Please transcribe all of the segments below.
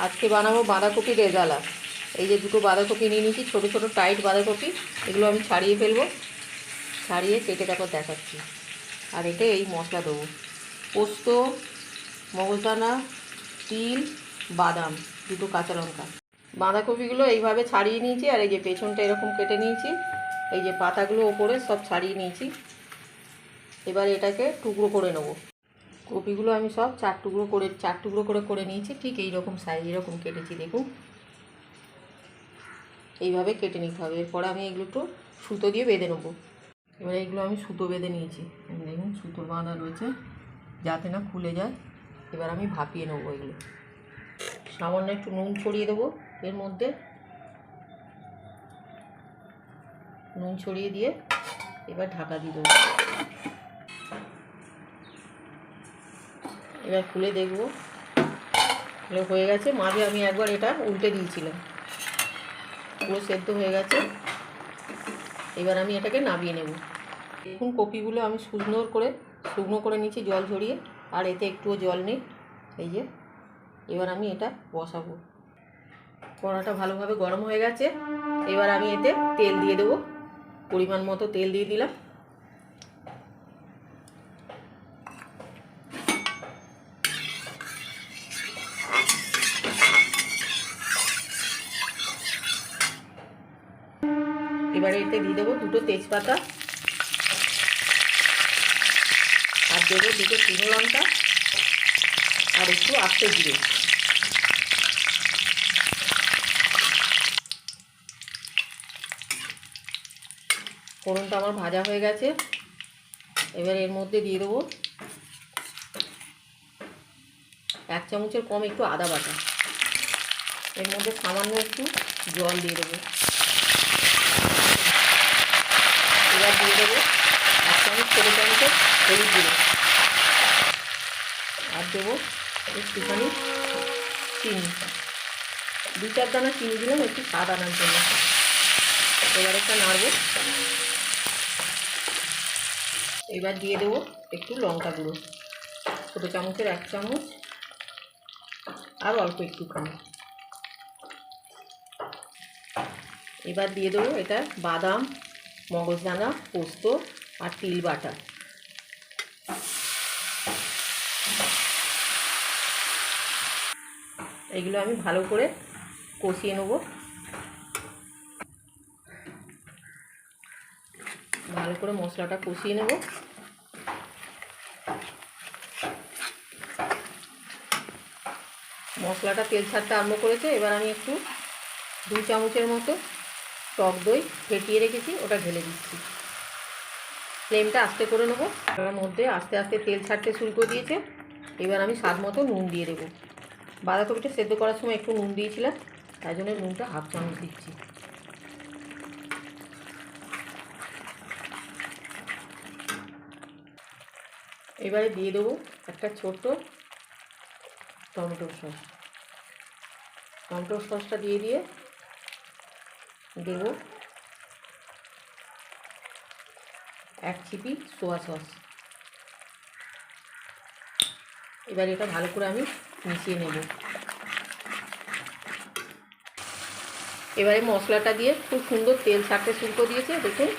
আজকে বানাবো বাঁধাকপি রেজালা। এই যে দুটো বাঁধাকপি নিয়ে নিয়েছি, ছোটো ছোটো টাইট বাঁধাকপি। এগুলো আমি ছাড়িয়ে ফেলবো, ছাড়িয়ে কেটে তারপর দেখাচ্ছি। আর এতে এই মশলা দেবো: পোস্ত, মগজদানা, তিল, বাদাম, দুটো কাঁচা লঙ্কা। বাঁধাকপিগুলো এইভাবে ছাড়িয়ে নিয়েছি, আর এই যে পেছনটা এরকম কেটে নিয়েছি। এই যে পাতাগুলো ওপরে সব ছাড়িয়ে নিয়েছি। এবার এটাকে টুকরো করে নেবো। কপিগুলো আমি সব চার টুকরো করে নিয়েছি। ঠিক এইরকম সাইজ, এরকম কেটেছি, দেখুন এইভাবে কেটে নিতে হবে। এরপরে আমি এগুলো একটু সুতো দিয়ে বেঁধে নেবো। এবার এইগুলো আমি সুতো বেঁধে নিয়েছি, দেখুন সুতো বাঁধা রয়েছে যাতে না খুলে যায়। এবার আমি ভাপিয়ে নেবো এগুলো। সামান্য একটু নুন ছড়িয়ে দেবো এর মধ্যে, নুন ছড়িয়ে দিয়ে এবার ঢাকা দিয়ে দেবো। এবার খুলে দেখবো হয়ে গেছে। মাঝে আমি একবার এটা উল্টে দিয়েছিলাম, পুরো সেদ্ধ হয়ে গেছে। এবার আমি এটাকে নামিয়ে নেব। দেখুন কপিগুলো আমি শুকনো করে নিয়েছি জল ঝরিয়ে, আর এতে একটুও জল নেই। এই যে এবার আমি এটা বসাবো। কড়াটা ভালোভাবে গরম হয়ে গেছে। এবার আমি এতে তেল দিয়ে দেবো, পরিমাণ মতো তেল দিয়ে দিলাম। এবারে এতে দিয়ে দেবো দুটো তেজপাতা, আর দেবো দুটো শুকনো লঙ্কা, আর একটু আস্তে জিরে। ফোড়নটা আমার ভাজা হয়ে গেছে। এবার এর মধ্যে দিয়ে দেবো 1 চামচের কম একটু আদা বাটা। এর মধ্যে সামান্য একটু জল দিয়ে দেবো। এবার দিয়ে দেবো 1 চামচ ছোটো চামচের হলুদ গুঁড়ো, আর দেবো একটুখানি চিনি, 2-4 দানা চিনি দিলাম একটু স্বাদ আনার জন্য। এবার একটা নাড়বো। এবার দিয়ে দেবো একটু লঙ্কা গুঁড়ো, ছোটো চামচের 1 চামচ, আর অল্প একটুখানি। এবার দিয়ে দেবো এটা বাদাম, মগজদানা, পোস্ত আর তিল বাটা। এগুলো আমি ভালো করে কষিয়ে নেব। ভালো করে মশলাটা কষিয়ে নেব। মশলাটা তেল ছাড়তে আরম্ভ করেছে। এবার আমি একটু 2 চামচের মতো টক দই ফেটিয়ে রেখেছি, ওটা ঢেলে দিচ্ছি। ফ্লেমটা আস্তে করে নেবো। তার মধ্যে আস্তে আস্তে তেল ছাড়তে শুরু করে দিয়েছে। এবার আমি স্বাদ মতো নুন দিয়ে দেবো। বাঁধাকপিটা সেদ্ধ করার সময় একটু নুন দিয়েছিলাম, তাই জন্য নুনটা 1/2 চামচ দিচ্ছি। এবারে দিয়ে দেবো একটা ছোট্ট টমেটো সস। টমেটো সসটা দিয়ে দেবো 1 চিপি সোয়া সস। এবার এটা ভালো করে আমি মিশিয়ে নেব। এবারে মশলাটা দিয়ে খুব সুন্দর তেল ছাড়তে শুরু করে দিয়েছে, দেখুন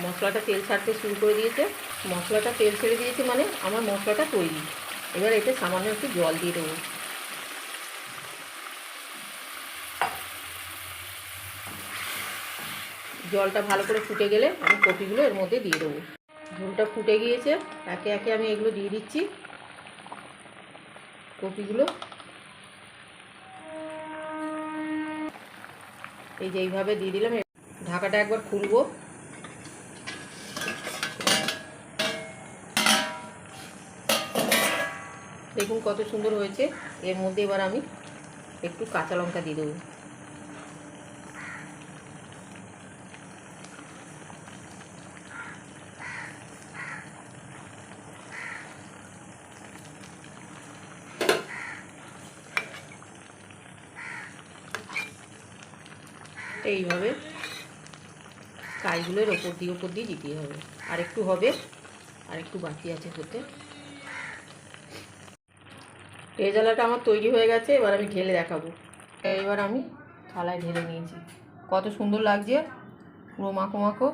মশলাটা তেল ছাড়তে শুরু করে দিয়েছে। মশলাটা তেল ছেড়ে দিয়েছে মানে আমার মশলাটা তৈরি। এবার এতে সামান্য একটু জল দিয়ে দেবো। জলটা ভালো করে ফুটে গেলে আমি কপিগুলো এর মধ্যে দিয়ে দেবো। ঝোলটা ফুটে গিয়েছে, একে একে আমি এগুলো দিয়ে দিচ্ছি। কপিগুলো এই যে এইভাবে দিয়ে দিলাম। ঢাকাটা একবার খুলবো। দেখুন কত সুন্দর হয়েছে। এর মধ্যে এবার আমি একটু কাঁচা লঙ্কা দিয়ে দেবো। এইভাবে কাইগুলোর ওপর দিয়ে দিতে হবে। আর একটু হবে, আর একটু বাকি আছে হতে। রেজালাটা আমার তৈরি হয়ে গেছে, এবার আমি ঢেলে দেখাবো। এইবার আমি থালায় ঢেলে নিয়েছি, কত সুন্দর লাগছে, পুরো মাখো মাখো।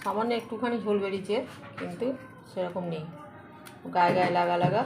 সামান্য একটুখানি ঝোল বেরিয়েছে, কিন্তু সেরকম নেই, গায়ে গায়ে লাগা লাগা।